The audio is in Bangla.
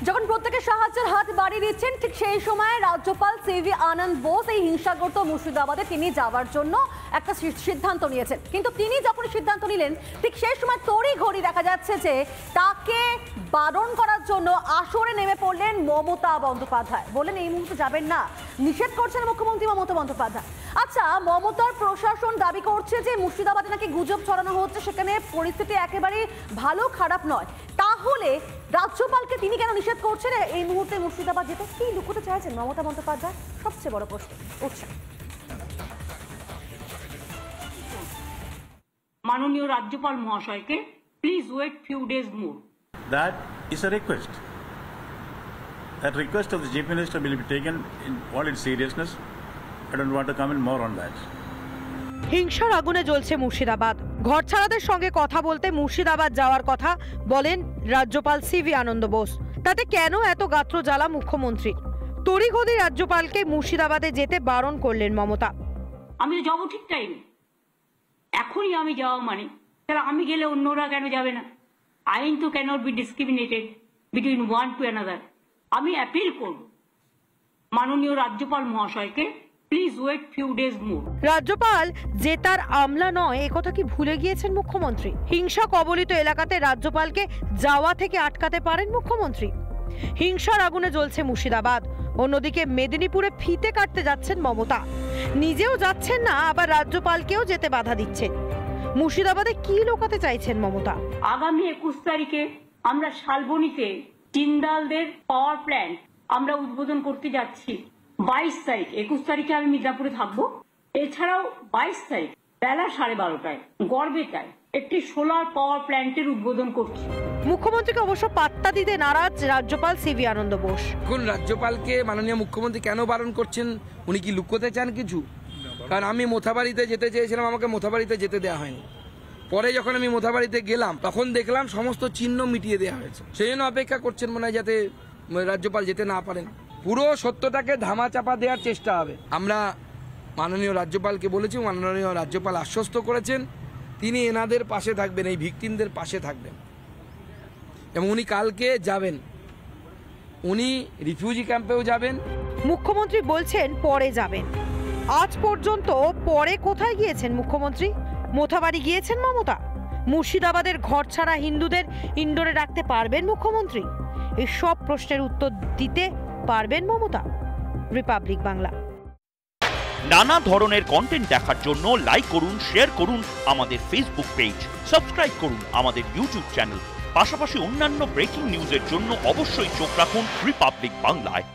যখন প্রত্যেকে সাহায্যের হাত বাড়িয়ে দিচ্ছেন ঠিক সেই সময় রাজ্যপাল সিভি আনন্দ বোস এই হিংসাগ্রস্ত মুর্শিদাবাদে তিনি যাওয়ার জন্য একটা সিদ্ধান্ত নিয়েছেন। কিন্তু তিনি যখন সিদ্ধান্ত নিলেন ঠিক সেই সময় তড়িঘড়ি দেখা যাচ্ছে যে তাকে বারণ করার জন্য আসরে নেমে পড়লেন মমতা বন্দ্যোপাধ্যায়। বললেন এই মুহূর্তে যাবেন না, নিষেধ করছেন মুখ্যমন্ত্রী মমতা বন্দ্যোপাধ্যায়। আচ্ছা, মমতার প্রশাসন দাবি করছে যে মুর্শিদাবাদে নাকি গুজব ছড়ানো হচ্ছে, সেখানে পরিস্থিতি একেবারে ভালো খারাপ নয়। তাহলে রাজ্যপালকে তিনি কেন নিষেধ করছেন এই মুহূর্তে মুর্শিদাবাদ যেতে? কি লুকোতে চাইছেন মমতা বন্দ্যোপাধ্যায়? সবচেয়ে বড় প্রশ্ন উঠছে। মাননীয় রাজ্যপাল মহাশয়কে please wait few days more. That is a request. That request of the Chief Minister will be taken in all its seriousness. I don't want to comment more on that. হিংসার আগুনে জ্বলছে মুর্শিদাবাদ। ঘরছাড়াদের সঙ্গে কথা বলতে মুর্শিদাবাদ যাওয়ার কথা বলেন রাজ্যপাল সিভি আনন্দ বোস। তাতে কেন এত গাত্র জ্বালা মুখ্যমন্ত্রী? তড়িঘড়ি রাজ্যপালকে মুর্শিদাবাদে যেতে বারণ করলেন মমতা। আমি যাব ঠিক টাইমে, এখনই আমি যাওয়া মানে তাহলে আমি গেলে অন্যরা কেন যাবে না? আইন তো cannot be discriminated between one to another. আমি অ্যাপিল করব মাননীয় রাজ্যপাল মহাশয়কে please wait few days more. রাজ্যপাল যে তার আমলা নয় একথা কি ভুলে গিয়েছেন মুখ্যমন্ত্রী? হিংসা কবলিত এলাকাতে রাজ্যপালকে যাওয়া থেকে আটকাতে পারেন মুখ্যমন্ত্রী? হিংসার আগুনে জ্বলছে মুর্শিদাবাদ। অন্যদিকে মেদিনীপুরে ফিতে কাটতে যাচ্ছেন মমতা। নিজেও যাচ্ছেন না, আবার রাজ্যপালকেও যেতে বাধা দিচ্ছেন। মুর্শিদাবাদে কি লোকাতে চাইছেন মমতা? আগামী 21 তারিখে আমরা শালবনীতে জিন্দালদের পাওয়ার প্ল্যান্ট আমরা উদ্বোধন করতে যাচ্ছি। 22 তারিখ, 21 তারিখে আমি মিদনাপুরে থাকবো। এছাড়াও 22 তারিখ বেলা 12:30টায় গড়বেতায় একটি সোলার পাওয়ার প্ল্যান্টের উদ্বোধন করছি। মুখ্যমন্ত্রীকে অবশ্য পাত্তা দিতে নারাজ রাজ্যপাল সিভি আনন্দ বোস। এখন রাজ্যপালকে মাননীয় মুখ্যমন্ত্রী কেন বারণ করছেন? উনি কি লুকোতে চান কিছু? কারণ আমি মোথাবাড়িতে যেতে চেয়েছিলাম, আমাকে মোথাবাড়িতে যেতে দেওয়া হয়নি। পরে যখন আমি মোথাবাড়িতে গেলাম তখন দেখলাম সমস্ত চিহ্ন মিটিয়ে দেওয়া হয়েছে। সেই জন্য অপেক্ষা করছেন মনে হয় যাতে রাজ্যপাল যেতে না পারেন। পুরো সত্যটাকে ধামাচাপা দেওয়ার চেষ্টা হবে। আমরা মাননীয় রাজ্যপালকে বলেছি, মাননীয় রাজ্যপাল আশ্বস্ত করেছেন তিনি এনাদের পাশে থাকবেন, এই ভিকটিমদের পাশে থাকবেন। এবং উনি কালকে যাবেন, উনি রিফিউজি ক্যাম্পেও যাবেন। মুখ্যমন্ত্রী বলছেন পরে যাবেন। আজ পর্যন্ত পরে কোথায় গিয়েছেন মুখ্যমন্ত্রী? মোথাবাড়ি গিয়েছেন মমতা? মুর্শিদাবাদের ঘরছাড়া হিন্দুদের ইন্ডোরে রাখতে পারবেন মুখ্যমন্ত্রী? এই সব প্রশ্নের উত্তর দিতে পারবেন মমতা? রিপাবলিক বাংলা। নানা ধরনের কন্টেন্ট দেখার জন্য লাইক করুন, শেয়ার করুন আমাদের ফেসবুক পেজ, সাবস্ক্রাইব করুন আমাদের ইউটিউব চ্যানেল। পাশাপাশি অন্যান্য ব্রেকিং নিউজের জন্য অবশ্যই চোখ রাখুন রিপাবলিক বাংলায়।